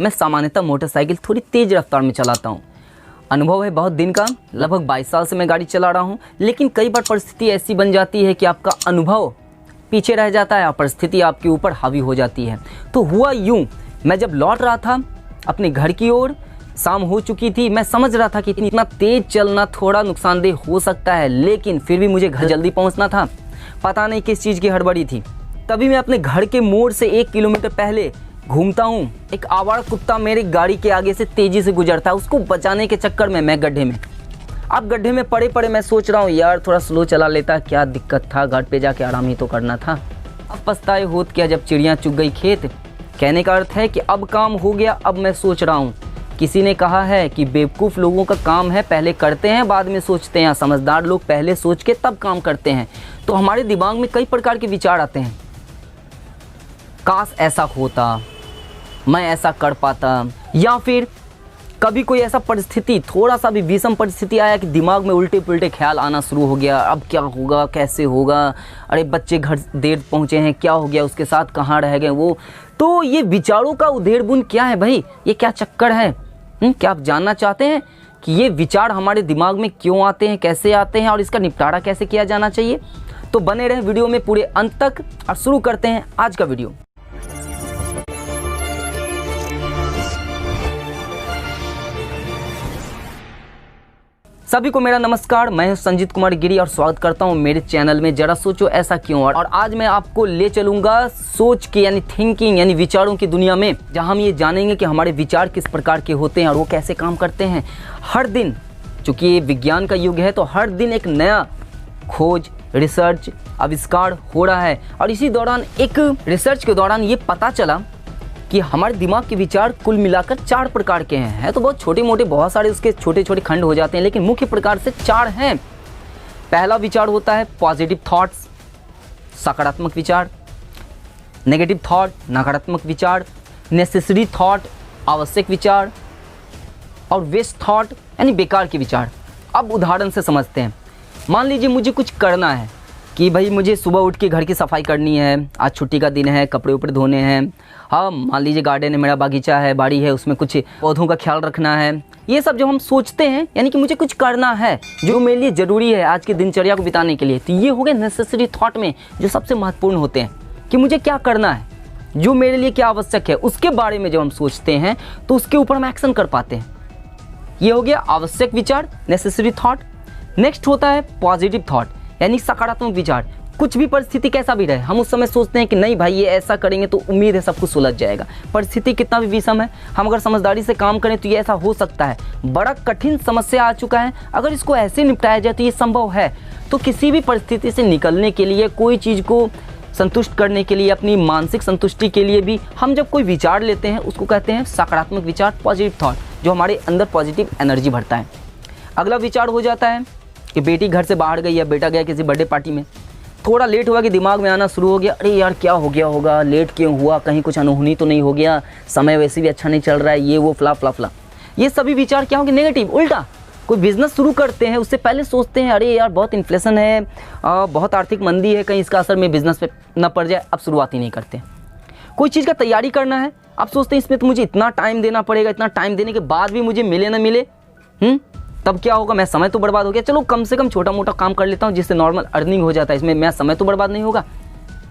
मैं सामान्यतः मोटरसाइकिल थोड़ी तेज़ रफ्तार में चलाता हूँ। अनुभव है बहुत दिन का, लगभग 22 साल से मैं गाड़ी चला रहा हूँ। लेकिन कई बार परिस्थिति ऐसी बन जाती है कि आपका अनुभव पीछे रह जाता है और परिस्थिति आपके ऊपर हावी हो जाती है। तो हुआ यूँ, मैं जब लौट रहा था अपने घर की ओर, शाम हो चुकी थी। मैं समझ रहा था कि इतना तेज़ चलना थोड़ा नुकसानदेह हो सकता है, लेकिन फिर भी मुझे घर जल्दी पहुंचना था। पता नहीं किस चीज़ की हड़बड़ी थी। तभी मैं अपने घर के मोड़ से 1 किलोमीटर पहले घूमता हूँ। एक आवारा कुत्ता मेरी गाड़ी के आगे से तेज़ी से गुजरता है। उसको बचाने के चक्कर में मैं गड्ढे में, अब गड्ढे में पड़े पड़े मैं सोच रहा हूँ यार थोड़ा स्लो चला लेता, क्या दिक्कत था, घर पे जाके आराम ही तो करना था। अब पछताए होत क्या जब चिड़िया चुग गई खेत। कहने का अर्थ है कि अब काम हो गया। अब मैं सोच रहा हूँ, किसी ने कहा है कि बेवकूफ़ लोगों का काम है पहले करते हैं बाद में सोचते हैं, समझदार लोग पहले सोच के तब काम करते हैं। तो हमारे दिमाग में कई प्रकार के विचार आते हैं। काश ऐसा होता, मैं ऐसा कर पाता, या फिर कभी कोई ऐसा परिस्थिति, थोड़ा सा भी विषम परिस्थिति आया कि दिमाग में उल्टे पुल्टे ख्याल आना शुरू हो गया। अब क्या होगा, कैसे होगा, अरे बच्चे घर देर पहुँचे हैं, क्या हो गया उसके साथ, कहाँ रह गए वो। तो ये विचारों का उधेड़बुन क्या है भाई, ये क्या चक्कर है? क्या आप जानना चाहते हैं कि ये विचार हमारे दिमाग में क्यों आते हैं, कैसे आते हैं और इसका निपटारा कैसे किया जाना चाहिए? तो बने रहें वीडियो में पूरे अंत तक और शुरू करते हैं आज का वीडियो। सभी को मेरा नमस्कार। मैं हूं संजीत कुमार गिरी और स्वागत करता हूं मेरे चैनल में जरा सोचो ऐसा क्यों। और आज मैं आपको ले चलूंगा सोच के यानी थिंकिंग यानी विचारों की दुनिया में, जहां हम ये जानेंगे कि हमारे विचार किस प्रकार के होते हैं और वो कैसे काम करते हैं। हर दिन, चूँकि ये विज्ञान का युग है, तो हर दिन एक नया खोज, रिसर्च, आविष्कार हो रहा है। और इसी दौरान एक रिसर्च के दौरान ये पता चला कि हमारे दिमाग के विचार कुल मिलाकर 4 प्रकार के हैं। तो बहुत छोटे मोटे, बहुत सारे उसके छोटे छोटे खंड हो जाते हैं, लेकिन मुख्य प्रकार से 4 हैं। पहला विचार होता है पॉजिटिव थॉट्स, सकारात्मक विचार। नेगेटिव थॉट, नकारात्मक विचार। नेसेसरी थॉट, आवश्यक विचार। और वेस्ट थॉट यानी बेकार के विचार। अब उदाहरण से समझते हैं। मान लीजिए मुझे कुछ करना है कि भाई मुझे सुबह उठ के घर की सफाई करनी है, आज छुट्टी का दिन है, कपड़े ऊपर धोने हैं। हाँ, मान लीजिए गार्डन है, मेरा बागीचा है, बाड़ी है, उसमें कुछ पौधों का ख्याल रखना है। ये सब जो हम सोचते हैं यानी कि मुझे कुछ करना है जो मेरे लिए ज़रूरी है आज की दिनचर्या को बिताने के लिए। तो ये हो गए नेसेसरी थॉट में जो सबसे महत्वपूर्ण होते हैं कि मुझे क्या करना है, जो मेरे लिए क्या आवश्यक है, उसके बारे में जब हम सोचते हैं तो उसके ऊपर हम एक्शन कर पाते हैं। ये हो गया आवश्यक विचार, नेसेसरी थॉट। नेक्स्ट होता है पॉजिटिव थॉट यानी सकारात्मक विचार। कुछ भी परिस्थिति कैसा भी रहे, हम उस समय सोचते हैं कि नहीं भाई ये ऐसा करेंगे तो उम्मीद है सब कुछ सुलझ जाएगा। परिस्थिति कितना भी विषम है, हम अगर समझदारी से काम करें तो ये ऐसा हो सकता है। बड़ा कठिन समस्या आ चुका है, अगर इसको ऐसे निपटाया जाए तो ये संभव है। तो किसी भी परिस्थिति से निकलने के लिए, कोई चीज़ को संतुष्ट करने के लिए, अपनी मानसिक संतुष्टि के लिए भी हम जब कोई विचार लेते हैं उसको कहते हैं सकारात्मक विचार, पॉजिटिव थॉट, जो हमारे अंदर पॉजिटिव एनर्जी भरता है। अगला विचार हो जाता है कि बेटी घर से बाहर गई या बेटा गया किसी बर्थडे पार्टी में, थोड़ा लेट हुआ कि दिमाग में आना शुरू हो गया, अरे यार क्या हो गया होगा, लेट क्यों हुआ, कहीं कुछ अनहोनी तो नहीं हो गया, समय वैसे भी अच्छा नहीं चल रहा है, ये वो फला फला फला। ये सभी विचार क्या होंगे, नेगेटिव। उल्टा कोई बिजनेस शुरू करते हैं उससे पहले सोचते हैं अरे यार बहुत इन्फ्लेशन है, बहुत आर्थिक मंदी है, कहीं इसका असर में बिजनेस पे न पड़ जाए, अब शुरुआत ही नहीं करते। कोई चीज़ का तैयारी करना है, अब सोचते हैं इसमें तो मुझे इतना टाइम देना पड़ेगा, इतना टाइम देने के बाद भी मुझे मिले ना मिले तब क्या होगा, मैं समय तो बर्बाद हो गया, चलो कम से कम छोटा मोटा काम कर लेता हूँ जिससे नॉर्मल अर्निंग हो जाता है, इसमें मेरा समय तो बर्बाद नहीं होगा।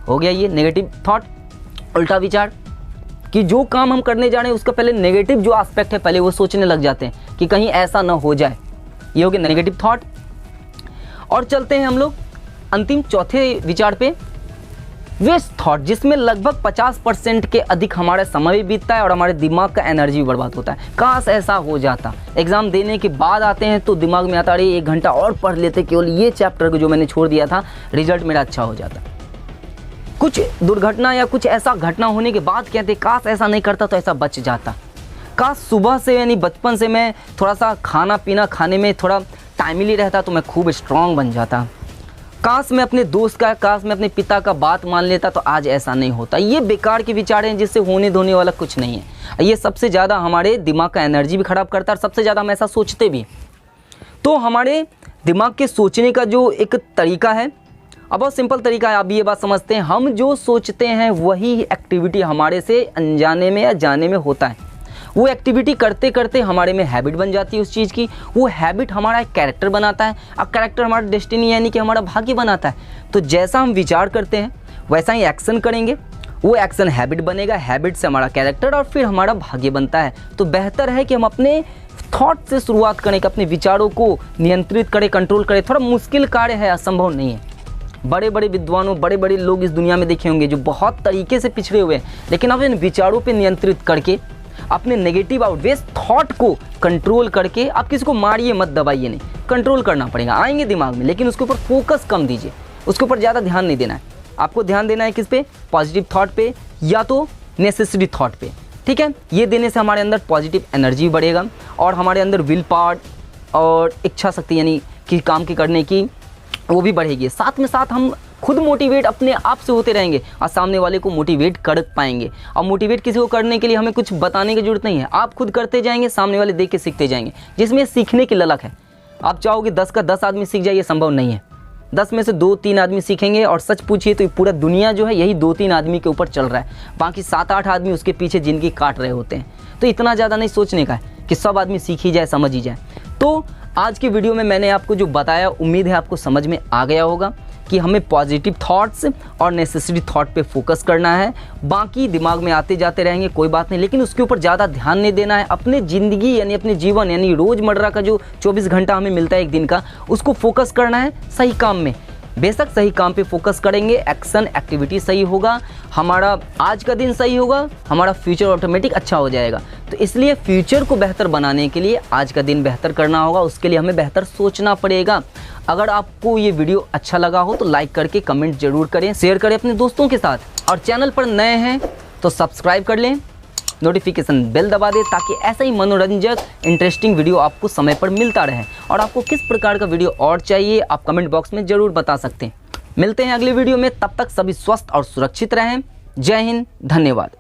हो गया ये नेगेटिव थॉट, उल्टा विचार, कि जो काम हम करने जा रहे हैं उसका पहले नेगेटिव जो एस्पेक्ट है पहले वो सोचने लग जाते हैं कि कहीं ऐसा ना हो जाए। ये हो गया नेगेटिव थॉट। और चलते हैं हम लोग अंतिम चौथे विचार पे, वेस्ट थॉट, जिसमें लगभग 50% के अधिक हमारा समय भी बीतता है और हमारे दिमाग का एनर्जी भी बर्बाद होता है। काश ऐसा हो जाता, एग्जाम देने के बाद आते हैं तो दिमाग में आता, अरे 1 घंटा और पढ़ लेते, केवल ये चैप्टर को जो मैंने छोड़ दिया था, रिजल्ट मेरा अच्छा हो जाता। कुछ दुर्घटना या कुछ ऐसा घटना होने के बाद कहते काश ऐसा नहीं करता तो ऐसा बच जाता। काश सुबह से यानी बचपन से मैं थोड़ा सा खाना पीना खाने में थोड़ा टाइमली रहता तो मैं खूब स्ट्रांग बन जाता। काश मैं अपने दोस्त का, काश मैं अपने पिता का बात मान लेता तो आज ऐसा नहीं होता। ये बेकार के विचार हैं जिससे होने धोने वाला कुछ नहीं है। ये सबसे ज़्यादा हमारे दिमाग का एनर्जी भी ख़राब करता है और सबसे ज़्यादा हम ऐसा सोचते भी। तो हमारे दिमाग के सोचने का जो एक तरीका है, अब बहुत सिंपल तरीका है, आप ये बात समझते हैं, हम जो सोचते हैं वही एक्टिविटी हमारे से अनजाने में या जाने में होता है। वो एक्टिविटी करते करते हमारे में हैबिट बन जाती है उस चीज़ की, वो हैबिट हमारा एक कैरेक्टर बनाता है, अब कैरेक्टर हमारा डेस्टिनी यानी कि हमारा भाग्य बनाता है। तो जैसा हम विचार करते हैं वैसा ही एक्शन करेंगे, वो एक्शन हैबिट बनेगा, हैबिट से हमारा कैरेक्टर और फिर हमारा भाग्य बनता है। तो बेहतर है कि हम अपने थॉट से शुरुआत करें कि अपने विचारों को नियंत्रित करें, कंट्रोल करें। थोड़ा मुश्किल कार्य है, असंभव नहीं है। बड़े बड़े विद्वानों, बड़े बड़े लोग इस दुनिया में देखे होंगे जो बहुत तरीके से पिछड़े हुए हैं, लेकिन अब इन विचारों पे नियंत्रित करके अपने नेगेटिव आउटवेज थॉट को कंट्रोल करके, आप किसी को मारिए मत, दबाइए नहीं, कंट्रोल करना पड़ेगा, आएंगे दिमाग में, लेकिन उसके ऊपर फोकस कम दीजिए, उसके ऊपर ज़्यादा ध्यान नहीं देना है। आपको ध्यान देना है किस पे? पॉजिटिव थॉट पे या तो नेसेसरी थॉट पे, ठीक है। ये देने से हमारे अंदर पॉजिटिव एनर्जी बढ़ेगा और हमारे अंदर विल पावर और इच्छा शक्ति यानी कि काम की करने की वो भी बढ़ेगी। साथ में साथ हम खुद मोटिवेट अपने आप से होते रहेंगे और सामने वाले को मोटिवेट कर पाएंगे। और मोटिवेट किसी को करने के लिए हमें कुछ बताने की जरूरत नहीं है, आप खुद करते जाएंगे, सामने वाले देख के सीखते जाएंगे, जिसमें सीखने की ललक है। आप चाहोगे 10 का 10 आदमी सीख जाए, ये संभव नहीं है। 10 में से 2-3 आदमी सीखेंगे और सच पूछिए तो पूरा दुनिया जो है यही 2-3 आदमी के ऊपर चल रहा है, बाकी 7-8 आदमी उसके पीछे जिंदगी काट रहे होते हैं। तो इतना ज़्यादा नहीं सोचने का है कि सब आदमी सीख ही जाए, समझ ही जाए। तो आज की वीडियो में मैंने आपको जो बताया, उम्मीद है आपको समझ में आ गया होगा कि हमें पॉजिटिव थॉट्स और नेसेसरी थॉट पे फोकस करना है। बाकी दिमाग में आते जाते रहेंगे, कोई बात नहीं, लेकिन उसके ऊपर ज़्यादा ध्यान नहीं देना है। अपने ज़िंदगी यानी अपने जीवन यानी रोज़मर्रा का जो 24 घंटा हमें मिलता है एक दिन का, उसको फोकस करना है सही काम में। बेशक सही काम पे फोकस करेंगे, एक्शन एक्टिविटी सही होगा, हमारा आज का दिन सही होगा, हमारा फ्यूचर ऑटोमेटिक अच्छा हो जाएगा। तो इसलिए फ्यूचर को बेहतर बनाने के लिए आज का दिन बेहतर करना होगा, उसके लिए हमें बेहतर सोचना पड़ेगा। अगर आपको ये वीडियो अच्छा लगा हो तो लाइक करके कमेंट जरूर करें, शेयर करें अपने दोस्तों के साथ, और चैनल पर नए हैं तो सब्सक्राइब कर लें, नोटिफिकेशन बेल दबा दें ताकि ऐसा ही मनोरंजक इंटरेस्टिंग वीडियो आपको समय पर मिलता रहे। और आपको किस प्रकार का वीडियो और चाहिए आप कमेंट बॉक्स में ज़रूर बता सकते हैं। मिलते हैं अगले वीडियो में, तब तक सभी स्वस्थ और सुरक्षित रहें। जय हिंद, धन्यवाद।